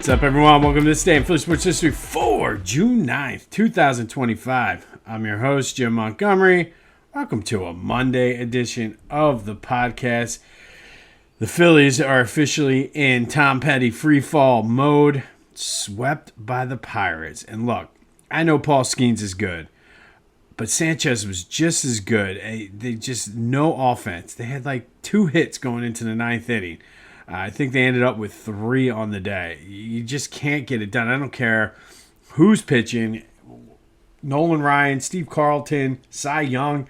What's up, everyone? Welcome to this day in Philly Sports History for June 9th, 2025. I'm your host, Jim Montgomery. Welcome to a Monday edition of the podcast. The Phillies are officially in Tom Petty free fall mode, swept by the Pirates. And look, I know Paul Skeens is good, but Sanchez was just as good. They just no offense. They had like 2 hits going into the 9th inning. I think they ended up with 3 on the day. You just can't get it done. I don't care who's pitching. Nolan Ryan, Steve Carlton, Cy Young,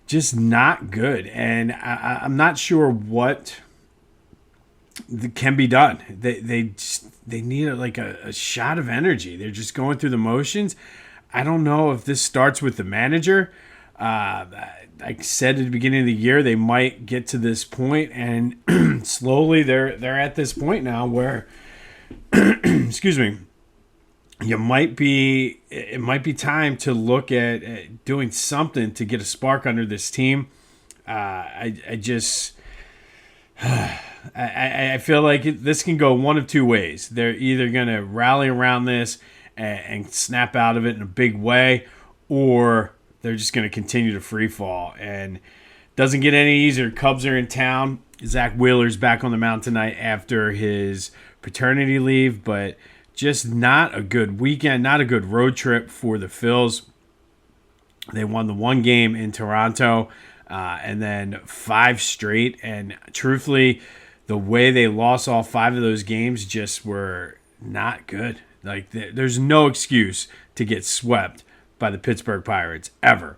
just not good. And I'm not sure what can be done. They need a shot of energy. They're just going through the motions. I don't know if this starts with the manager. Like I said at the beginning of the year, they might get to this point, and slowly they're at this point now where, excuse me, it might be time to look at doing something to get a spark under this team. I feel like this can go one of 2 ways. They're either going to rally around this and snap out of it in a big way, or they're just going to continue to free fall. And doesn't get any easier. Cubs are in town. Zach Wheeler's back on the mound tonight after his paternity leave, but just not a good weekend, not a good road trip for the Phils. They won the 1 game in Toronto and then 5 straight. And truthfully, the way they lost all 5 of those games just were not good. Like, there's no excuse to get swept by the Pittsburgh Pirates ever.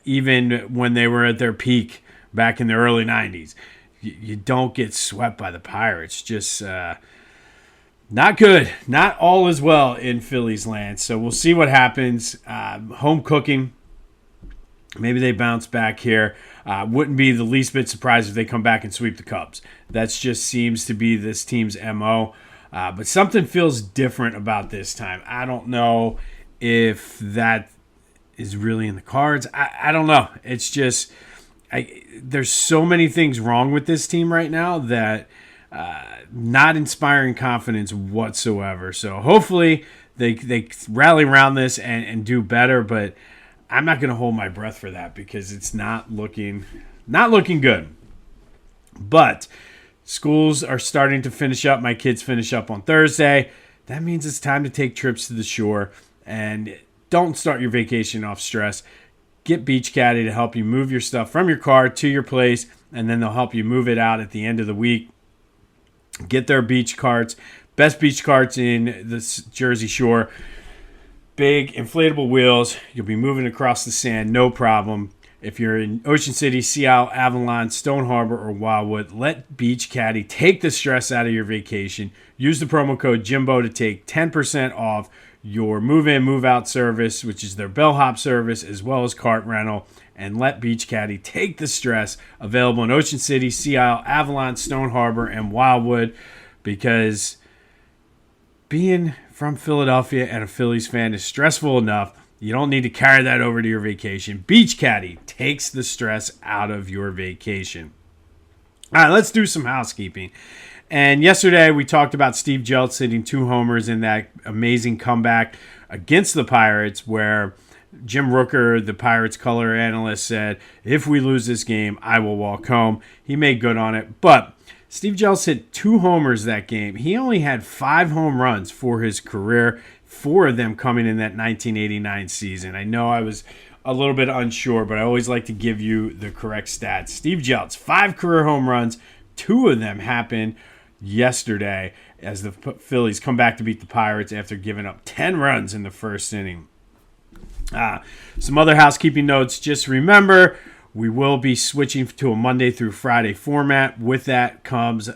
Even when they were at their peak back in the early 90s. You don't get swept by the Pirates. Just not good. Not all is well in Phillies land. So we'll see what happens. Home cooking. Maybe they bounce back here. Wouldn't be the least bit surprised if they come back and sweep the Cubs. That just seems to be this team's MO. But something feels different about this time. I don't know if that is really in the cards. I don't know. It's just there's so many things wrong with this team right now that not inspiring confidence whatsoever. So hopefully they rally around this and do better, but I'm not going to hold my breath for that because it's not looking good. But schools are starting to finish up. My kids finish up on Thursday. That means it's time to take trips to the shore. And don't start your vacation off stress. Get Beach Caddy to help you move your stuff from your car to your place, and then they'll help you move it out at the end of the week. Get their beach carts. Best beach carts in the Jersey Shore. Big inflatable wheels. You'll be moving across the sand, no problem. If you're in Ocean City, Sea Isle, Avalon, Stone Harbor, or Wildwood, let Beach Caddy take the stress out of your vacation. Use the promo code Jimbo to take 10% off your move-in, move-out service, which is their bellhop service, as well as cart rental, and let Beach Caddy take the stress. Available in Ocean City, Sea Isle, Avalon, Stone Harbor, and Wildwood, because being from Philadelphia and a Phillies fan is stressful enough. You don't need to carry that over to your vacation. Beach Caddy takes the stress out of your vacation. All right, let's do some housekeeping. And yesterday we talked about Steve Jeltz hitting 2 homers in that amazing comeback against the Pirates, where Jim Rooker, the Pirates color analyst, said, if we lose this game, I will walk home. He made good on it. But Steve Jeltz hit 2 homers that game. He only had 5 home runs for his career, 4 of them coming in that 1989 season. I know I was a little bit unsure, but I always like to give you the correct stats. Steve Jeltz, 5 career home runs. 2 of them happened yesterday as the Phillies come back to beat the Pirates after giving up 10 runs in the first inning. Some other housekeeping notes. Just remember, we will be switching to a Monday through Friday format. With that comes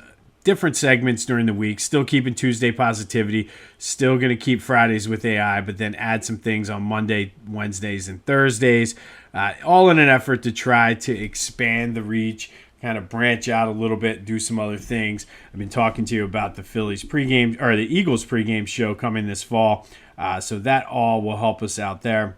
different segments during the week. Still keeping Tuesday positivity. Still going to keep Fridays with AI, but then add some things on Monday, Wednesdays, and Thursdays. All in an effort to try to expand the reach, kind of branch out a little bit, do some other things. I've been talking to you about the Phillies pregame, or the Eagles pregame show coming this fall. So that all will help us out there.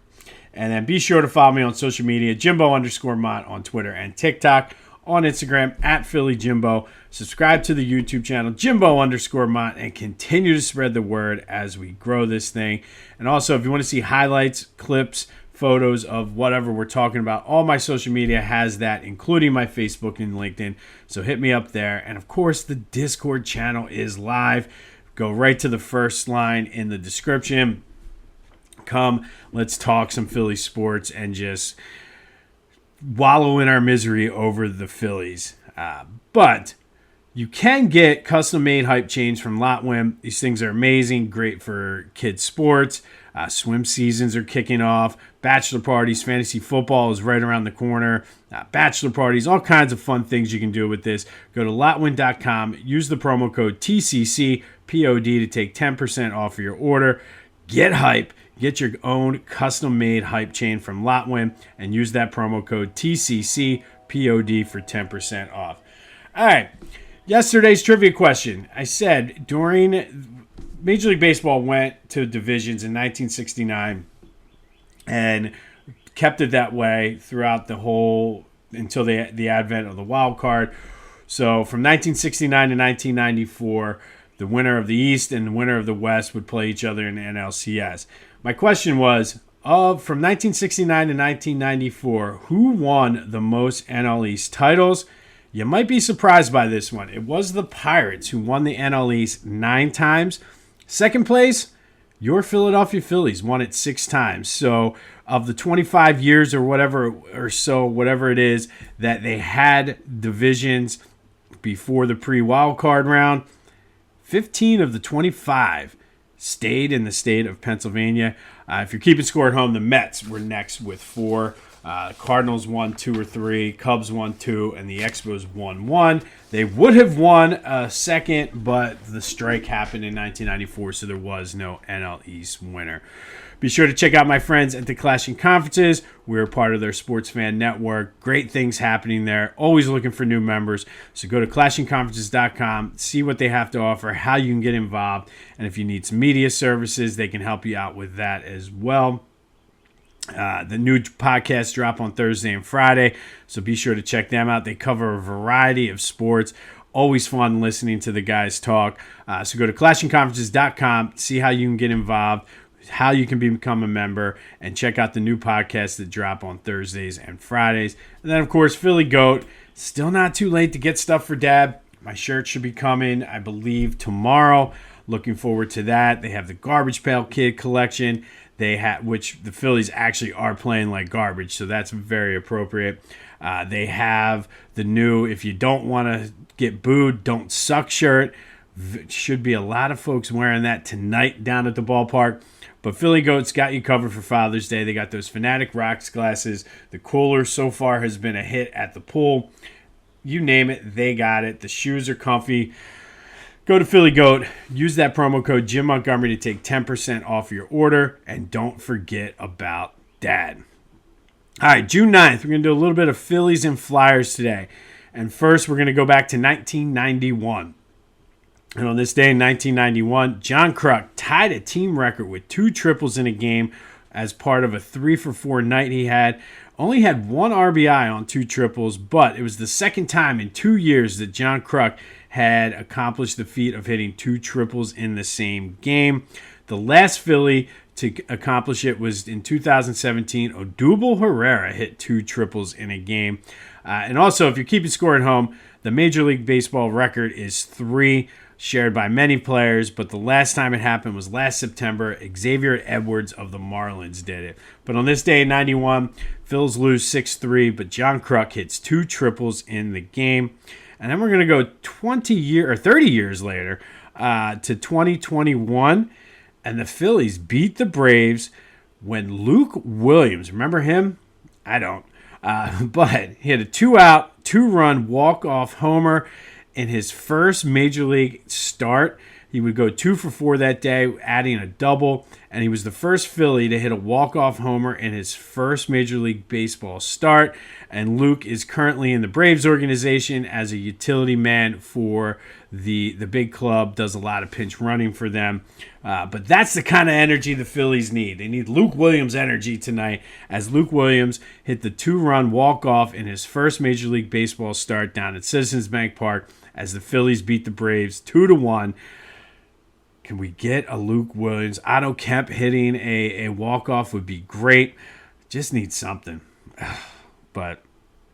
And then be sure to follow me on social media, Jimbo_Mott on Twitter and TikTok. on Instagram at Philly Jimbo. Subscribe to the YouTube channel, Jimbo_Mont, and continue to spread the word as we grow this thing. And also, if you want to see highlights, clips, photos of whatever we're talking about, all my social media has that, including my Facebook and LinkedIn. So hit me up there. And of course, the Discord channel is live. Go right to the first line in the description. Come, let's talk some Philly sports and just wallow in our misery over the Phillies. But you can get custom-made hype chains from Lotwim. These things are amazing, great for kids' sports. Swim seasons are kicking off. Bachelor parties, fantasy football is right around the corner. Bachelor parties, all kinds of fun things you can do with this. Go to Lotwin.com. Use the promo code TCCPOD to take 10% off of your order. Get hype. Get your own custom-made hype chain from Lotwin and use that promo code TCCPOD for 10% off. All right. Yesterday's trivia question. I said during Major League Baseball went to divisions in 1969 and kept it that way throughout the whole until the advent of the wild card. So from 1969 to 1994, the winner of the East and the winner of the West would play each other in the NLCS. My question was, from 1969 to 1994, who won the most NL East titles? You might be surprised by this one. It was the Pirates who won the NL East 9 times. Second place, your Philadelphia Phillies won it 6 times. So of the 25 years or whatever it is, that they had divisions before the pre-wild card round, 15 of the 25 stayed in the state of Pennsylvania. If you're keeping score at home, the Mets were next with 4. Cardinals won 2 or 3. Cubs won 2. And the Expos won 1. They would have won a second, but the strike happened in 1994, so there was no NL East winner. Be sure to check out my friends at the Clashing Conferences. We're part of their sports fan network. Great things happening there. Always looking for new members. So go to clashingconferences.com, see what they have to offer, how you can get involved. And if you need some media services, they can help you out with that as well. The new podcasts drop on Thursday and Friday, so be sure to check them out. They cover a variety of sports. Always fun listening to the guys talk. So go to clashingconferences.com, see how you can get involved, how you can become a member, and check out the new podcasts that drop on Thursdays and Fridays. And then, of course, Philly Goat. Still not too late to get stuff for Dad. My shirt should be coming, I believe, tomorrow. Looking forward to that. They have the Garbage Pail Kid collection. Which the Phillies actually are playing like garbage, so that's very appropriate. They have the new "If you don't want to get booed, don't suck" shirt. Should be a lot of folks wearing that tonight down at the ballpark. But Philly Goats got you covered for Father's Day. They got those Fanatic Rocks glasses. The cooler so far has been a hit at the pool. You name it, they got it. The shoes are comfy. Go to Philly Goat, use that promo code Jim Montgomery to take 10% off your order, and don't forget about Dad. All right, June 9th, we're going to do a little bit of Phillies and Flyers today. And first, we're going to go back to 1991. And on this day in 1991, John Kruk tied a team record with 2 triples in a game as part of a 3-for-4 night he had. Only had 1 RBI on 2 triples, but it was the second time in 2 years that John Kruk had accomplished the feat of hitting 2 triples in the same game. The last Philly to accomplish it was in 2017. Odubel Herrera hit 2 triples in a game. And also, if you're keeping score at home, the Major League Baseball record is 3, shared by many players, but the last time it happened was last September. Xavier Edwards of the Marlins did it. But on this day in 91, Phils lose 6-3, but John Kruk hits 2 triples in the game. And then we're going to go 30 years later to 2021. And the Phillies beat the Braves when Luke Williams, remember him? I don't. But he had a 2-out, 2-run walk-off homer in his first Major League start He would go 2 for 4 that day, adding a double, and he was the first Philly to hit a walk-off homer in his first Major League Baseball start. And Luke is currently in the Braves organization as a utility man for the big club, does a lot of pinch running for them. But that's the kind of energy the Phillies need. They need Luke Williams energy tonight, as Luke Williams hit the 2-run walk-off in his first Major League Baseball start down at Citizens Bank Park as the Phillies beat the Braves 2-1. Can we get a Luke Williams? Otto Kemp hitting a walk-off would be great. Just need something. But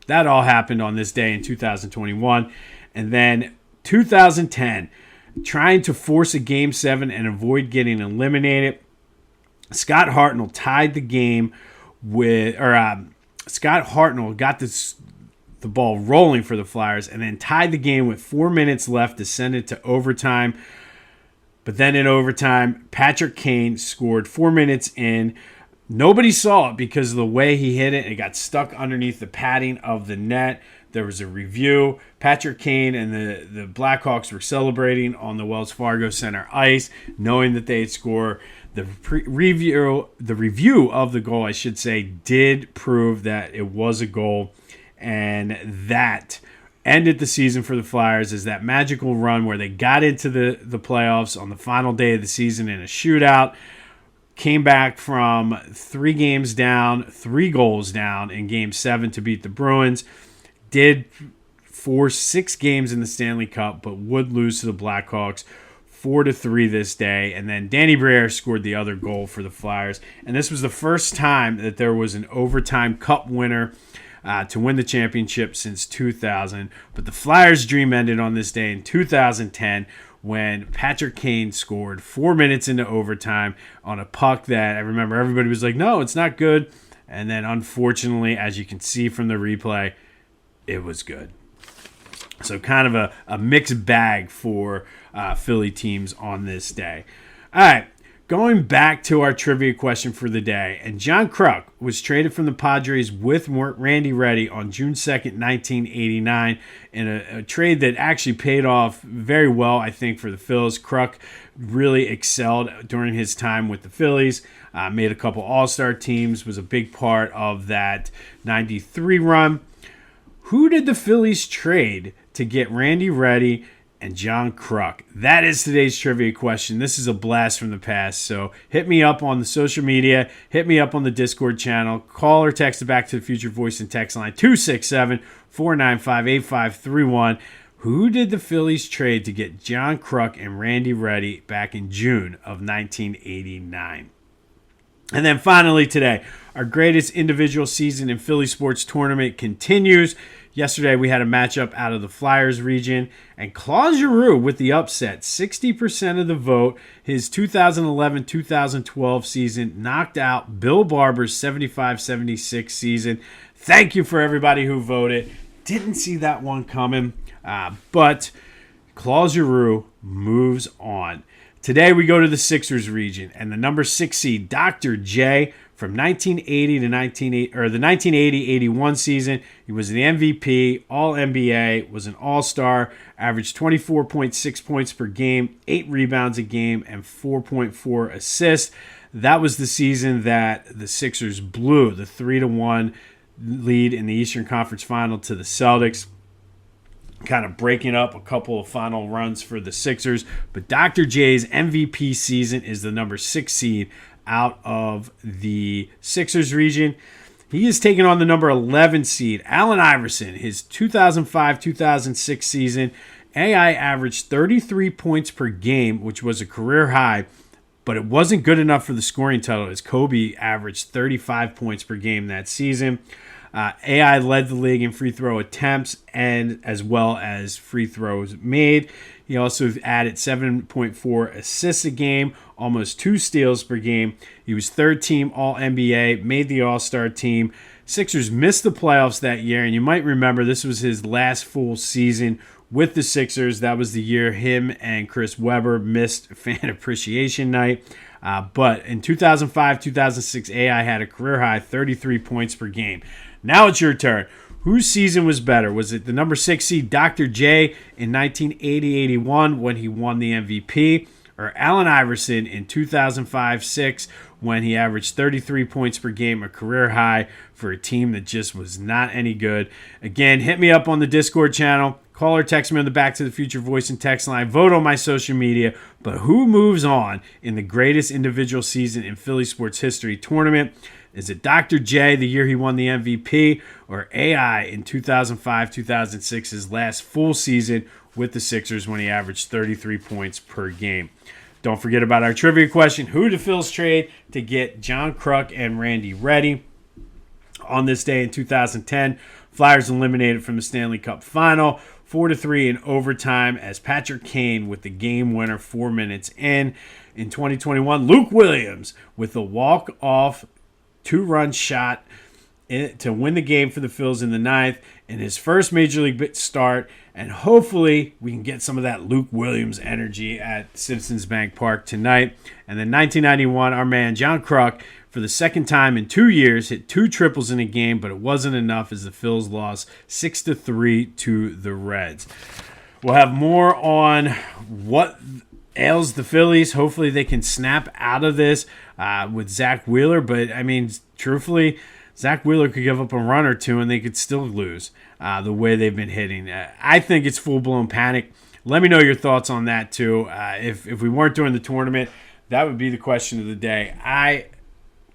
that all happened on this day in 2021. And then 2010, trying to force a Game 7 and avoid getting eliminated, Scott Hartnell tied the game Scott Hartnell got the ball rolling for the Flyers and then tied the game with 4 minutes left to send it to overtime. But then in overtime, Patrick Kane scored 4 minutes in. Nobody saw it because of the way he hit it. It got stuck underneath the padding of the net. There was a review. Patrick Kane and the Blackhawks were celebrating on the Wells Fargo Center ice, knowing that they had scored. The review of the goal, I should say, did prove that it was a goal, and that ended the season for the Flyers as that magical run where they got into the playoffs on the final day of the season in a shootout, came back from 3 games down, 3 goals down in Game 7 to beat the Bruins, did force 6 games in the Stanley Cup, but would lose to the Blackhawks 4-3 this day. And then Danny Briere scored the other goal for the Flyers. And this was the first time that there was an overtime cup winner to win the championship since 2000. But the Flyers' dream ended on this day in 2010 when Patrick Kane scored 4 minutes into overtime on a puck that I remember everybody was like, no, it's not good. And then unfortunately, as you can see from the replay, it was good. So kind of a mixed bag for Philly teams on this day. All right, going back to our trivia question for the day. And John Kruk was traded from the Padres with Randy Reddy on June 2nd, 1989, in a trade that actually paid off very well, I think, for the Phillies. Kruk really excelled during his time with the Phillies, made a couple All-Star teams, was a big part of that 93 run. Who did the Phillies trade to get Randy Reddy and John Kruk? That is today's trivia question. This is a blast from the past. So hit me up on the social media. Hit me up on the Discord channel. Call or text it back to the Future Voice and Text line 267-495-8531. Who did the Phillies trade to get John Kruk and Randy Reddy back in June of 1989? And then finally today, our greatest individual season in Philly sports tournament continues. Yesterday, we had a matchup out of the Flyers region, and Claude Giroux with the upset, 60% of the vote. His 2011-2012 season knocked out Bill Barber's 75-76 season. Thank you for everybody who voted. Didn't see that one coming, but Claude Giroux moves on. Today, we go to the Sixers region, and the number 6 seed, Dr. J, from 1980 to the 1980-81 season, he was the MVP, All-NBA, was an All-Star, averaged 24.6 points per game, 8 rebounds a game, and 4.4 assists. That was the season that the Sixers blew the 3-1 lead in the Eastern Conference Final to the Celtics, kind of breaking up a couple of final runs for the Sixers. But Dr. J's MVP season is the number 6 seed out of the Sixers region. He is taking on the number 11 seed, Allen Iverson. His 2005-2006 season, AI averaged 33 points per game, which was a career high, but it wasn't good enough for the scoring title as Kobe averaged 35 points per game that season. AI led the league in free throw attempts and as well as free throws made. He also added 7.4 assists a game, almost 2 steals per game. He was third team All-NBA, made the All-Star team. Sixers missed the playoffs that year, and you might remember this was his last full season with the Sixers. That was the year him and Chris Webber missed Fan Appreciation Night. But in 2005-2006, AI had a career high 33 points per game. Now it's your turn. Whose season was better? Was it the number 6 seed Dr. J in 1980-81 when he won the MVP, or Allen Iverson in 2005-06 when he averaged 33 points per game, a career high for a team that just was not any good? Again, hit me up on the Discord channel. Call or text me on the Back to the Future voice and text line. Vote on my social media. But who moves on in the greatest individual season in Philly sports history tournament? Is it Dr. J, the year he won the MVP, or AI in 2005-2006, his last full season with the Sixers when he averaged 33 points per game? Don't forget about our trivia question. Who did Phillies trade to get John Kruk and Randy Reddy? On this day in 2010, Flyers eliminated from the Stanley Cup Final 4-3 in overtime as Patrick Kane with the game winner 4 minutes in. In 2021, Luke Williams with a walk-off 2-run shot to win the game for the Phils in the ninth in his first Major League start. And hopefully we can get some of that Luke Williams energy at Citizens Bank Park tonight. And then 1991, our man John Kruk, for the second time in 2 years, hit 2 triples in a game, but it wasn't enough as the Phils lost 6-3 to the Reds. We'll have more on what ails the Phillies. Hopefully they can snap out of this with Zach Wheeler. But, I mean, truthfully, Zach Wheeler could give up a run or two and they could still lose the way they've been hitting. I think it's full-blown panic. Let me know your thoughts on that, too. If we weren't doing the tournament, that would be the question of the day.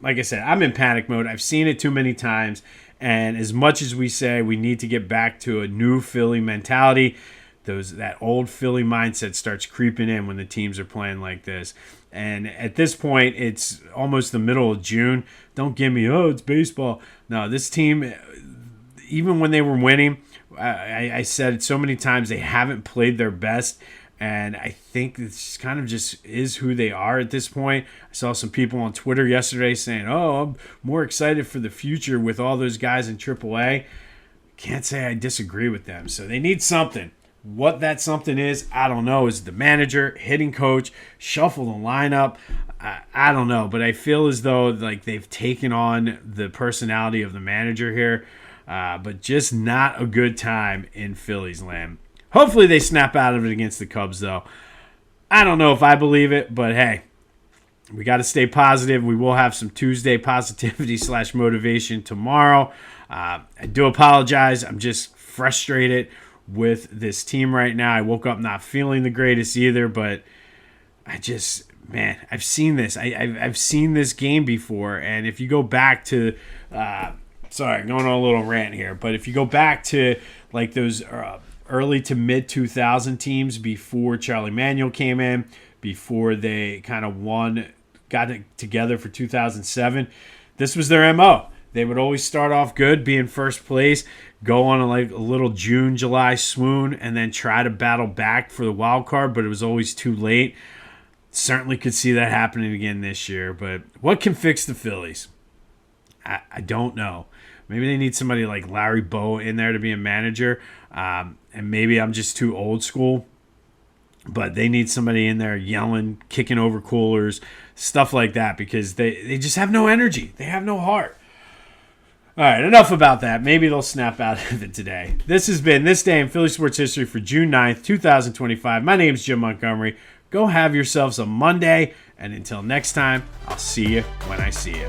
Like I said, I'm in panic mode. I've seen it too many times. And as much as we say we need to get back to a new Philly mentality, that old Philly mindset starts creeping in when the teams are playing like this. And at this point, it's almost the middle of June. Don't give me, it's baseball. No, this team, even when they were winning, I said it so many times, they haven't played their best. And I think this kind of just is who they are at this point. I saw some people on Twitter yesterday saying, I'm more excited for the future with all those guys in AAA. Can't say I disagree with them. So they need something. What that something is, I don't know. Is the manager, hitting coach, shuffle the lineup? I don't know. But I feel as though like they've taken on the personality of the manager here. But just not a good time in Phillies land. Hopefully they snap out of it against the Cubs, though. I don't know if I believe it, but hey, we got to stay positive. We will have some Tuesday positivity / motivation tomorrow. I do apologize. I'm just frustrated with this team right now. I woke up not feeling the greatest either, but I've seen this. I've seen this game before, and if you go back to, sorry, going on a little rant here, but if you go back to like those early to mid 2000 teams before Charlie Manuel came in, before they kind of got it together for 2007, this was their MO. They would always start off good, be in first place, go on a little June, July swoon, and then try to battle back for the wild card, but it was always too late. Certainly could see that happening again this year, but what can fix the Phillies? I don't know. Maybe they need somebody like Larry Bow in there to be a manager, and maybe I'm just too old school, but they need somebody in there yelling, kicking over coolers, stuff like that, because they just have no energy. They have no heart. All right, enough about that. Maybe they'll snap out of it today. This has been This Day in Philly Sports History for June 9th, 2025. My name's Jim Montgomery. Go have yourselves a Monday, and until next time, I'll see you when I see you.